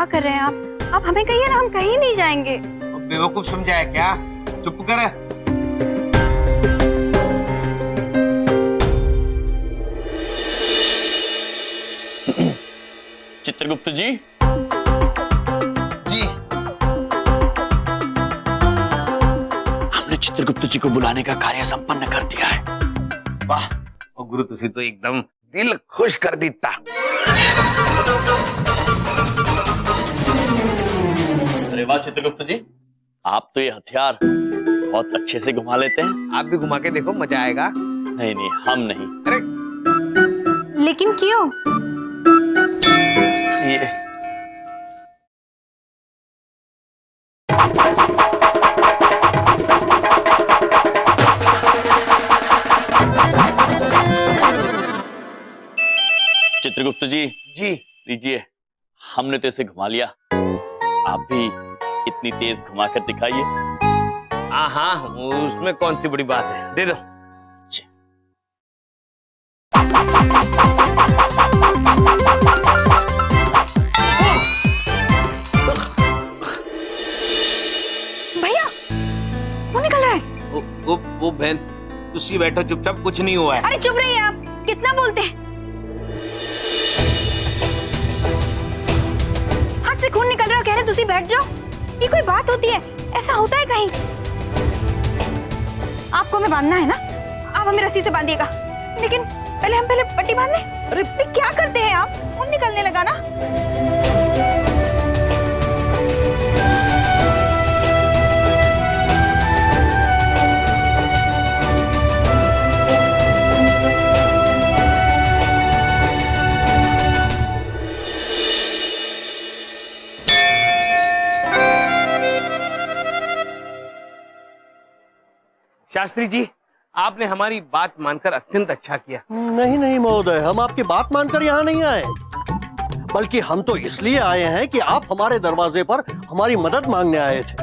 क्या कर रहे हैं आप हमें कहिए ना, हम कहीं नहीं जाएंगे। बेवकूफ समझाया क्या? चुप कर। चित्रगुप्त जी। जी। हमने चित्रगुप्त जी को बुलाने का कार्य संपन्न कर दिया है। वाह गुरु, तुसी तो एकदम दिल खुश कर दीता। अरे वाह चित्रगुप्त जी, आप तो ये हथियार बहुत अच्छे से घुमा लेते हैं। आप भी घुमा के देखो, मजा आएगा। नहीं नहीं, हम नहीं। अरे लेकिन क्यों? ये चित्रगुप्त जी, जी लीजिए, हमने तो इसे घुमा लिया, आप भी इतनी तेज घुमा कर दिखाइए। हाँ हाँ, उसमें कौन सी बड़ी बात है, दे दो। भैया वो निकल रहा है। वो बहन, तुसी बैठो चुपचाप, कुछ नहीं हुआ है। अरे चुप रहिए आप, कितना बोलते हैं। हाथ से खून निकल रहा है, कह रहे तुसी बैठ जाओ। ये कोई बात होती है? ऐसा होता है कहीं? आपको हमें बांधना है ना, आप हमें रस्सी से बांधिएगा, लेकिन हम पहले पट्टी बांध लें। अरे क्या करते हैं आप? खून निकलने लगा ना। शास्त्री जी, आपने हमारी बात मानकर अत्यंत अच्छा किया। नहीं नहीं महोदय, हम आपकी बात मानकर यहाँ नहीं आए, बल्कि हम तो इसलिए आए हैं कि आप हमारे दरवाजे पर हमारी मदद मांगने आए थे।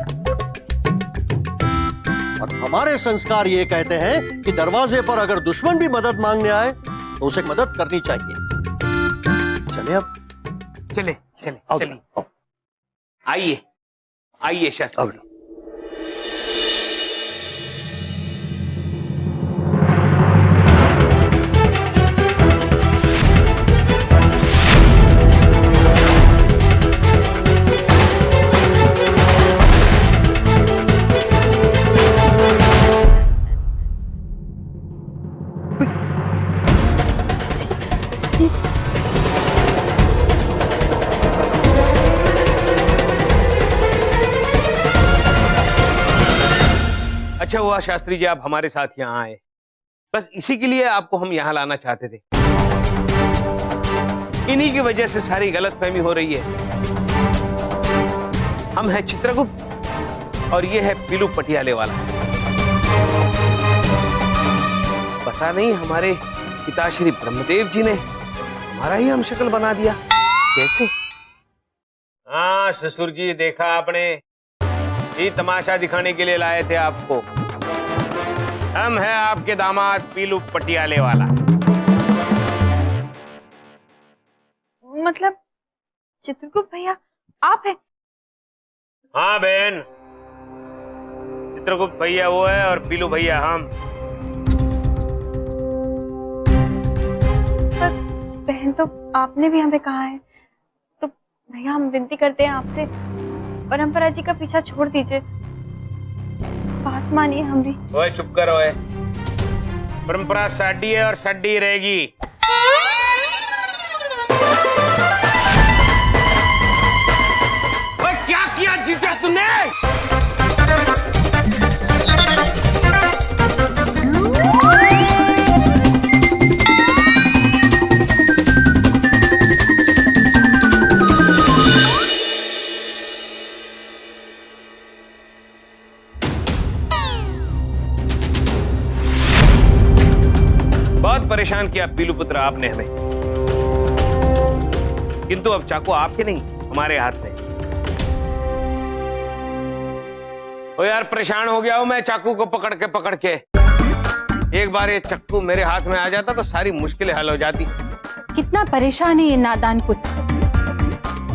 और हमारे संस्कार ये कहते हैं कि दरवाजे पर अगर दुश्मन भी मदद मांगने आए तो उसे मदद करनी चाहिए। चले अब, चले चले आओ, चलिए, आओ। आइए आइए शास्त्री। अब अच्छा हुआ शास्त्री जी आप हमारे साथ यहाँ आए, बस इसी के लिए आपको हम यहाँ लाना चाहते थे। इन्हीं की वजह से सारी गलतफहमी हो रही है। हम हैं चित्रगुप्त और ये है पीलू पटियाले वाला। पता नहीं हमारे पिताश्री ब्रह्मदेव जी ने हमारा ही हमशक्ल बना दिया, कैसे? हाँ ससुर जी, देखा आपने, ये तमाशा दिखाने के लिए लाए थे आपको। हम हैं आपके दामाद पीलू पटियाले वाला। मतलब चित्रगुप्त भैया आप हैं? हाँ बहन, चित्रगुप्त भैया वो है और पीलू भैया हम। पर बहन तो आपने भी हमें कहा है, तो भैया हम विनती करते हैं आपसे, परंपरा जी का पीछा छोड़ दीजिए, बात मानिए हमारी। ओए चुप कर, ओए। परंपरा साडी है और साडी रहेगी। ओए क्या किया जीजा तूने? बहुत परेशान किया पीलू पुत्र आपने हमें, किंतु अब चाकू आपके नहीं हमारे हाथ में। ओ यार परेशान हो गया हूं मैं चाकू को पकड़ के। एक बार ये चाकू मेरे हाथ में आ जाता तो सारी मुश्किलें हल हो जाती। कितना परेशान है ये नादान पुत्र।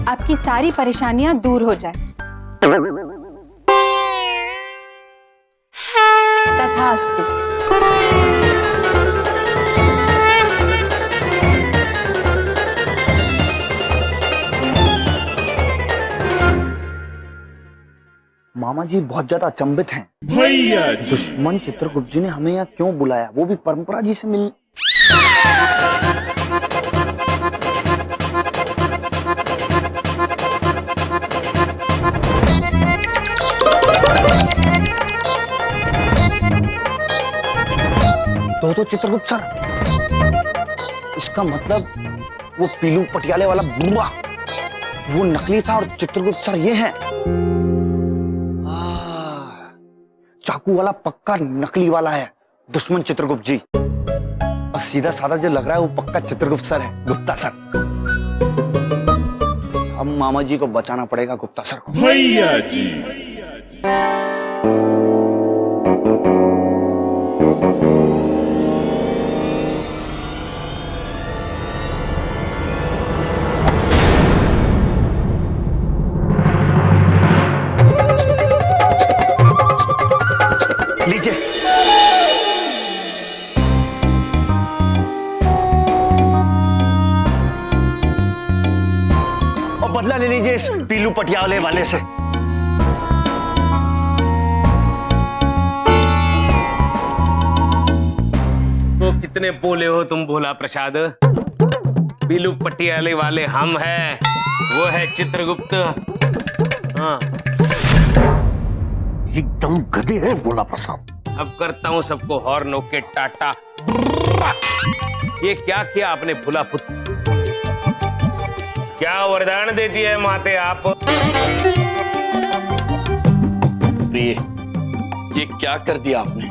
आपकी सारी परेशानियां दूर हो जाए। तथास्तु। मामा जी बहुत ज्यादा अचंभित हैं। दुश्मन चित्रगुप्त जी ने हमें यहाँ क्यों बुलाया, वो भी परंपरा जी से मिल। तो चित्रगुप्त सर, इसका मतलब वो पीलू पटियाले वाला बुआ वो नकली था और चित्रगुप्त सर ये हैं। चाकू वाला पक्का नकली वाला है दुश्मन चित्रगुप्त जी, और सीधा साधा जो लग रहा है वो पक्का चित्रगुप्त सर है, गुप्ता सर। अब मामा जी को बचाना पड़ेगा गुप्ता सर को। भैया जी। लीजिए। और बदला ले लीजिए इस पीलू पटियाले वाले से। तो कितने बोले हो तुम भोला प्रसाद। पीलू पटियाले वाले हम हैं, वो है चित्रगुप्त। हाँ, एकदम गधे हैं भोला प्रसाद। अब करता हूँ सबको हॉर्न के टाटा। ये क्या किया आपने भोला पुत्र, क्या वरदान देती है माते आप। प्रिय, ये क्या कर दिया आपने।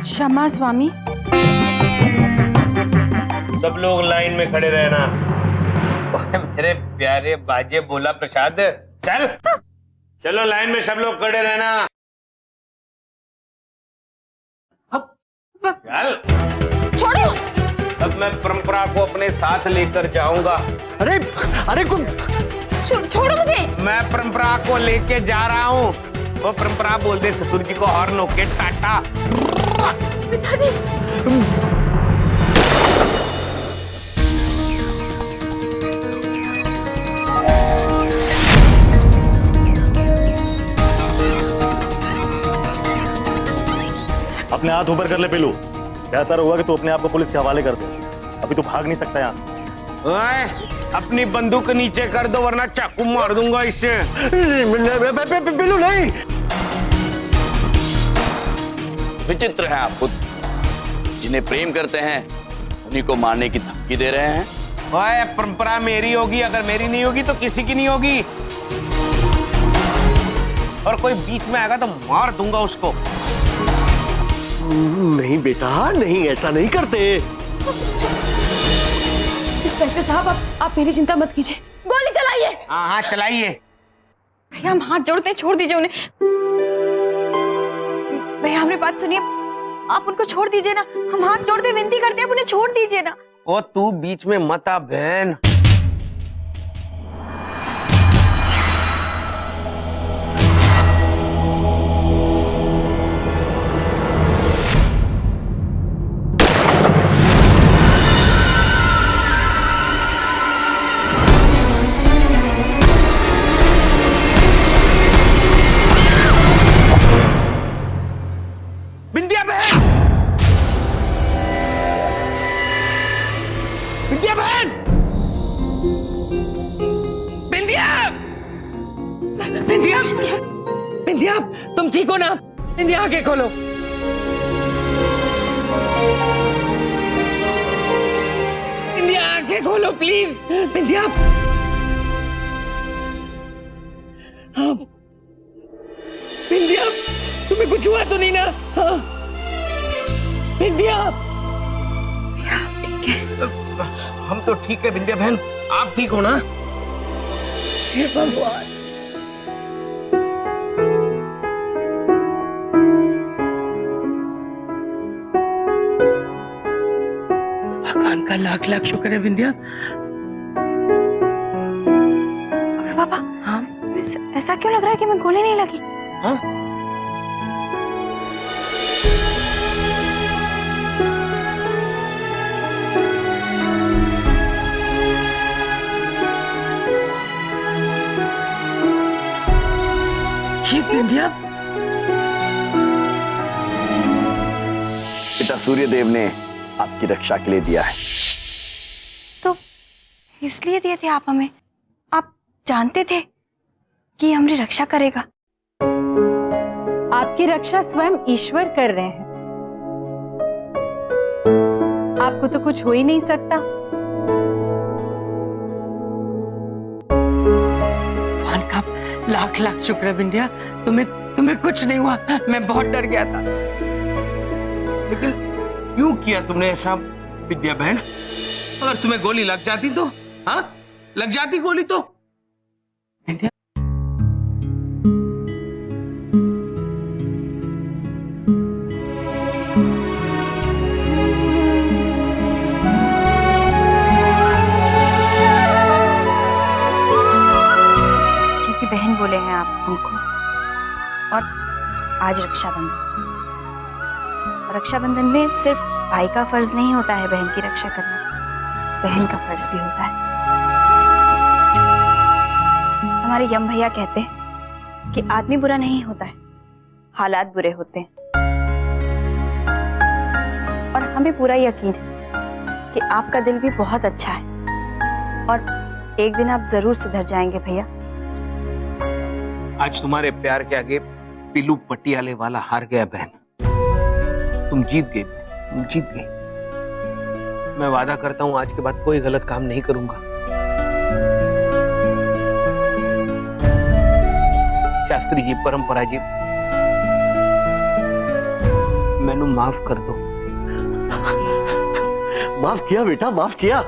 क्षमा स्वामी। सब लोग लाइन में खड़े रहना। ओए मेरे प्यारे बाजे भोला प्रसाद, चल चलो लाइन में सब लोग खड़े रहना। चल। छोड़ो। अब मैं परंपरा को अपने साथ लेकर जाऊंगा। अरे अरे छोड़ो मुझे। मैं परंपरा को लेके जा रहा हूँ। वो परंपरा बोल दे ससुर जी को हॉर्न होके टाटा। पिताजी। अपने हाथ ऊपर कर ले पीलू, बेहतर होगा कि तू अपने आप को पुलिस के हवाले कर दे। अभी तू भाग नहीं सकता यहाँ से। ओए, अपनी बंदूक नीचे कर दो वरना चाकू मार दूंगा इससे। पीलू नहीं। विचित्र है आप पुत्र, जिन्हें प्रेम करते हैं उन्हीं को मारने की धमकी दे रहे हैं। ओए, परंपरा मेरी होगी, अगर मेरी नहीं होगी तो किसी की नहीं होगी। और कोई बीच में आएगा तो मार दूंगा उसको। नहीं बेटा नहीं, ऐसा नहीं करते। इंस्पेक्टर साहब, आप मेरी चिंता मत कीजिए, गोली चलाइए। हाँ हाँ चलाइए। भैया हम हाथ जोड़ते हैं, छोड़ दीजिए उन्हें। भैया हमारी बात सुनिए, आप उनको छोड़ दीजिए ना। हम हाथ जोड़ते विनती करते हैं, आप उन्हें छोड़ दीजिए ना। ओ तू बीच में मत आ बहन। बिंदिया बहन, बिंदिया बहन, बिंदिया, बिंदिया, बिंदिया, तुम ठीक हो ना? बिंदिया आंखें खोलो। बिंदिया आंखें खोलो प्लीज। बिंदिया, हाँ बिंदिया, तुम्हें कुछ हुआ तो नहीं ना? हाँ बिंदिया। ठीक है, हम तो ठीक है बिंदिया बहन, आप ठीक हो ना? हे भगवान। भगवान का लाख लाख शुक्र है बिंदिया। ऐसा क्यों लग रहा है कि मैं गोली नहीं लगी? हाँ? ये बिंदिया पिता सूर्यदेव ने आपकी रक्षा के लिए दिया है। तो इसलिए दिए थे आप हमें? आप जानते थे कि हमारी रक्षा करेगा? आपकी रक्षा स्वयं ईश्वर कर रहे हैं। आपको तो कुछ हो ही नहीं सकता। भगवान का लाख लाख शुक्र है बिंदिया, तुम्हें कुछ नहीं हुआ। मैं बहुत डर गया था। लेकिन क्यों किया तुमने ऐसा विद्या बहन? अगर तुम्हें गोली लग जाती तो? हाँ, लग जाती गोली तो? बिंदिया, क्योंकि बहन बोले हैं आप हमको, और आज रक्षाबंधन। और रक्षाबंधन में सिर्फ भाई का फर्ज नहीं होता है बहन की रक्षा करना, बहन का फर्ज भी होता है। हमारे यम भैया कहते हैं कि आदमी बुरा नहीं होता है, हालात बुरे होते हैं। और हमें पूरा यकीन है कि आपका दिल भी बहुत अच्छा है और एक दिन आप जरूर सुधर जाएंगे भैया। आज तुम्हारे प्यार के आगे पिल्लू पटियाले वाला हार गया बहन। तुम जीत गए, तुम जीत गए। मैं वादा करता हूं आज के बाद कोई गलत काम नहीं करूंगा। शास्त्री जी, परंपरा जी, मैनू माफ कर दो। माफ किया बेटा, माफ किया।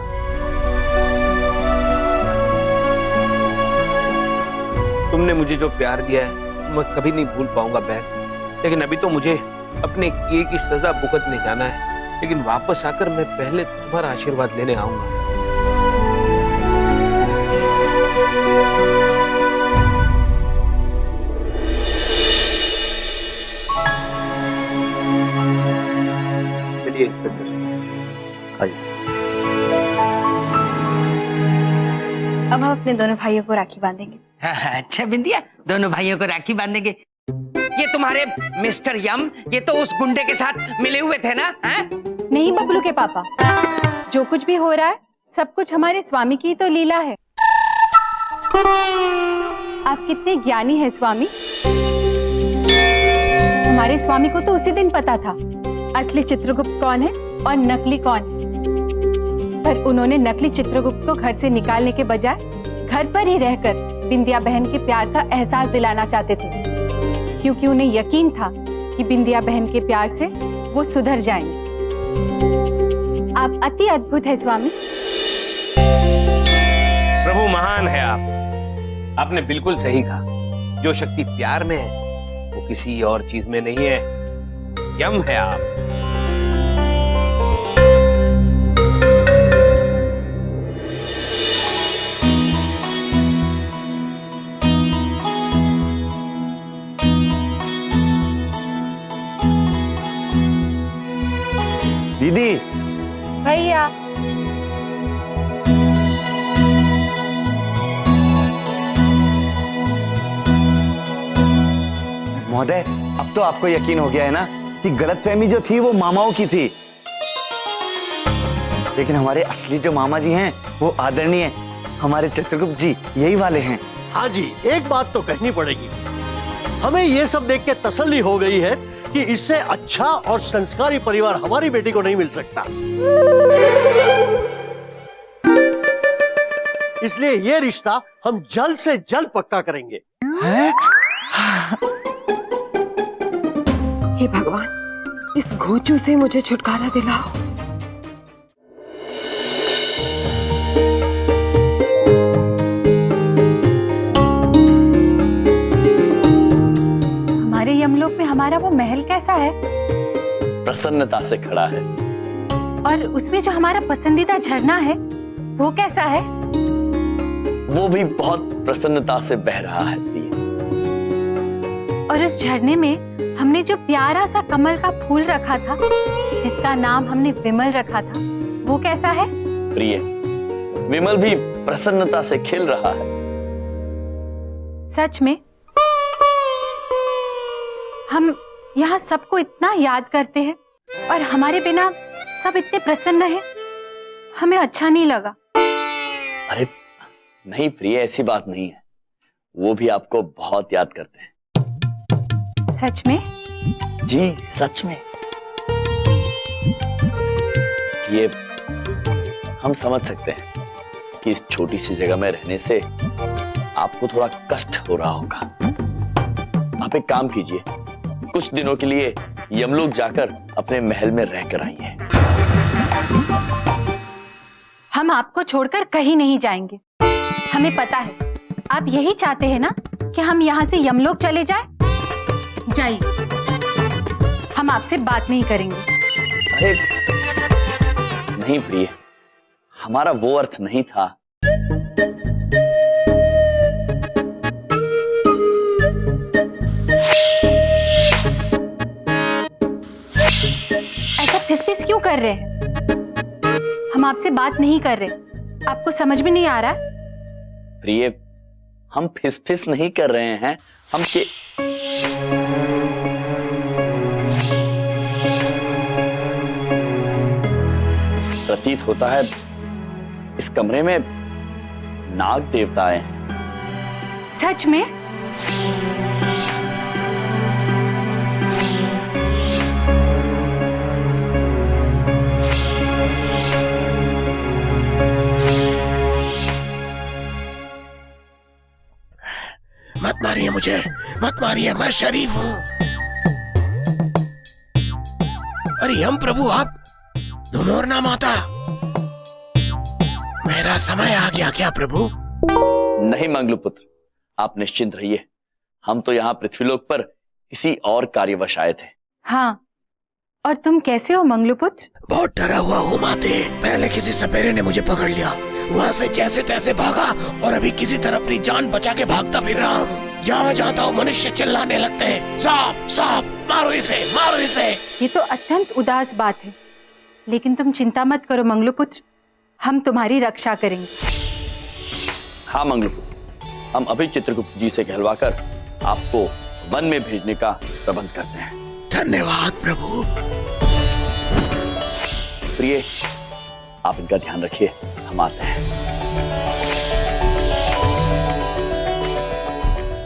तुमने मुझे जो प्यार दिया है मैं कभी नहीं भूल पाऊंगा बहन। लेकिन अभी तो मुझे अपने किए की सजा भुगतने जाना है। लेकिन वापस आकर मैं पहले तुम्हारा आशीर्वाद लेने आऊंगा। चलिए आइए। अब हम अपने दोनों भाइयों को राखी बांधेंगे। अच्छा बिंदिया, दोनों भाइयों को राखी बांधेंगे। ये तुम्हारे मिस्टर यम, ये तो उस गुंडे के साथ मिले हुए थे ना? हैं? नहीं बबलू के पापा, जो कुछ भी हो रहा है सब कुछ हमारे स्वामी की तो लीला है। आप कितने ज्ञानी हैं स्वामी। हमारे स्वामी को तो उसी दिन पता था असली चित्रगुप्त कौन है और नकली कौन है। पर उन्होंने नकली चित्रगुप्त को घर से निकालने के बजाय घर पर ही रहकर बिंदिया बहन के प्यार का एहसास दिलाना चाहते थे, क्योंकि उन्हें यकीन था कि बिंदिया बहन के प्यार से वो सुधर जाएंगे। आप अति अद्भुत है स्वामी। प्रभु महान है आप। आपने बिल्कुल सही कहा। जो शक्ति प्यार में है वो किसी और चीज में नहीं है। यम है आप। दीदी, भैया, महोदय, अब तो आपको यकीन हो गया है ना कि गलतफहमी जो थी वो मामाओं की थी। लेकिन हमारे असली जो मामा जी हैं वो आदरणीय हमारे चित्रगुप्त जी यही वाले हैं। हाँ जी, एक बात तो कहनी पड़ेगी। हमें ये सब देख के तसल्ली हो गई है कि इससे अच्छा और संस्कारी परिवार हमारी बेटी को नहीं मिल सकता। इसलिए ये रिश्ता हम जल्द से जल्द पक्का करेंगे। हे भगवान, इस घोंचू से मुझे छुटकारा दिलाओ। हमारे यमलोक में हमारा वो महल कैसा है? प्रसन्नता से खड़ा है। और उसमें जो हमारा पसंदीदा झरना है वो कैसा है? वो भी बहुत प्रसन्नता से बह रहा है प्रिय। और उस झरने में हमने जो प्यारा सा कमल का फूल रखा था, जिसका नाम हमने विमल रखा था, वो कैसा है? प्रिय, विमल भी प्रसन्नता से खिल रहा है। सच में हम यहाँ सबको इतना याद करते हैं और हमारे बिना सब इतने प्रसन्न हैं, हमें अच्छा नहीं लगा। अरे नहीं प्रिय, ऐसी बात नहीं है, वो भी आपको बहुत याद करते हैं। सच में? जी सच में। ये हम समझ सकते हैं कि इस छोटी सी जगह में रहने से आपको थोड़ा कष्ट हो रहा होगा। आप एक काम कीजिए, कुछ दिनों के लिए यमलोक जाकर अपने महल में रहकर आइए। हम आपको छोड़कर कहीं नहीं जाएंगे। हमें पता है आप यही चाहते हैं ना कि हम यहाँ से यमलोक चले जाएं? जाइए, हम आपसे बात नहीं करेंगे। अरे नहीं प्रिय, हमारा वो अर्थ नहीं था। ऐसा फिस-फिस क्यों कर रहे हैं? हम आपसे बात नहीं कर रहे, आपको समझ में नहीं आ रहा? प्रिय, हम फिस-फिस नहीं कर रहे हैं, हम प्रतीत होता है इस कमरे में नाग देवता आए हैं। सच में? मत मारिए मुझे, मत मारिए, मैं शरीफ हूँ। अरे यम प्रभु, आप धुमोरना माता, मेरा समय आ गया क्या प्रभु? नहीं मंगलपुत्र, आप निश्चिंत रहिए, हम तो यहाँ पृथ्वीलोक पर किसी और कार्यवश आए थे। हाँ, और तुम कैसे हो मंगलपुत्र? बहुत डरा हुआ हूँ माते। पहले किसी सपेरे ने मुझे पकड़ लिया, वहाँ से जैसे तैसे भागा और अभी किसी तरह अपनी जान बचा के भागता फिर रहा हूँ। जहाँ जाता हूँ मनुष्य चिल्लाने लगते हैं, सांप सांप, मारो इसे, मारो इसे। ये तो अत्यंत उदास बात है, लेकिन तुम चिंता मत करो मंगलपुत्र, हम तुम्हारी रक्षा करेंगे। हाँ मंगलपुत्र, हम अभी चित्रगुप्त जी से कहलवाकर आपको वन में भेजने का प्रबंध करते हैं। धन्यवाद प्रभु। प्रिय, आप इनका ध्यान रखिए, हम आते हैं।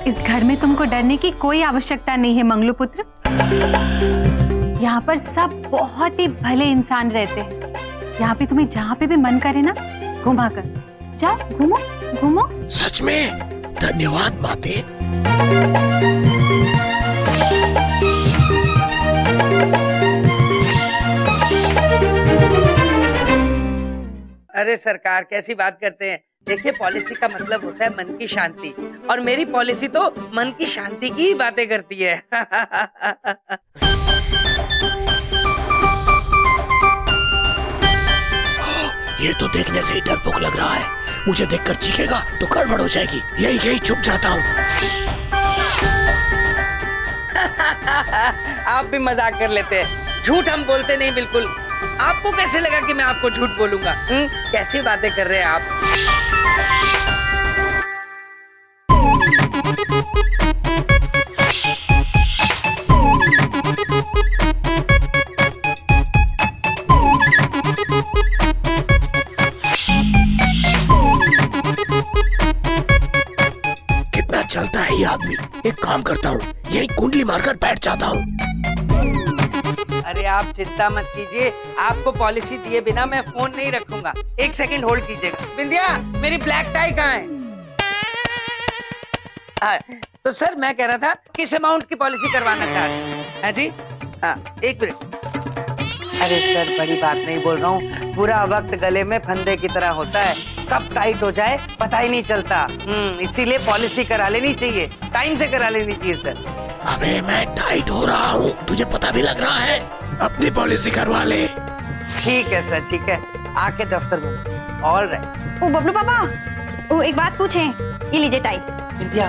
इस घर में तुमको डरने की कोई आवश्यकता नहीं है मंगलपुत्र। यहाँ पर सब बहुत ही भले इंसान रहते हैं। यहाँ पे तुम्हें जहाँ पे भी मन करे ना, घुमा कर जाओ, घूमो घूमो। सच में? धन्यवाद माते। अरे सरकार, कैसी बात करते हैं? देखिए, पॉलिसी का मतलब होता है मन की शांति, और मेरी पॉलिसी तो मन की शांति की ही बातें करती है। ये तो देखने से ही डरपोक लग रहा है, मुझे देखकर चीखेगा तो गड़बड़ हो जाएगी। यही छुप जाता हूँ। आप भी मजाक कर लेते हैं। झूठ हम बोलते नहीं बिल्कुल। आपको कैसे लगा कि मैं आपको झूठ बोलूंगा? कैसी बातें कर रहे हैं आप? कितना चलता है ये आदमी। एक काम करता हूँ, यही कुंडली मारकर बैठ जाता हूँ। अरे आप चिंता मत कीजिए, आपको पॉलिसी दिए बिना मैं फोन नहीं रखूंगा। एक सेकंड होल्ड कीजिएगा। बिंदिया, मेरी ब्लैक टाई कहाँ है? तो सर, मैं कह रहा था किस अमाउंट की पॉलिसी करवाना चाह रहे हैं जी? एक मिनट। अरे सर, बड़ी बात नहीं बोल रहा हूँ, पूरा वक्त गले में फंदे की तरह होता है, कब टाइट हो जाए पता ही नहीं चलता। इसीलिए पॉलिसी करा लेनी चाहिए, टाइम से करा लेनी चाहिए सर। अबे मैं टाइट हो रहा हूँ, तुझे पता भी लग रहा है। अपनी पॉलिसी करवा ले। ठीक है सर, ठीक है, आके दफ्तर में। All right. ओ बबलू पापा, वो एक बात पूछें, ये लीजिए टाई। विंध्या,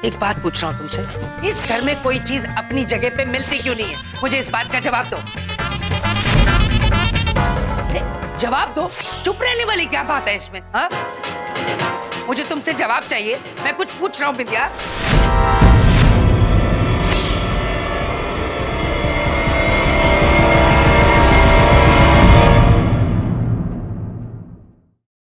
एक बात पूछ रहा हूँ तुमसे, इस घर में कोई चीज अपनी जगह पे मिलती क्यों नहीं है? मुझे इस बात का जवाब दो। जवाब दो, चुप रहने वाली क्या बात है इसमें? हाँ, मुझे तुमसे जवाब चाहिए, मैं कुछ पूछ रहा हूँ विंध्या।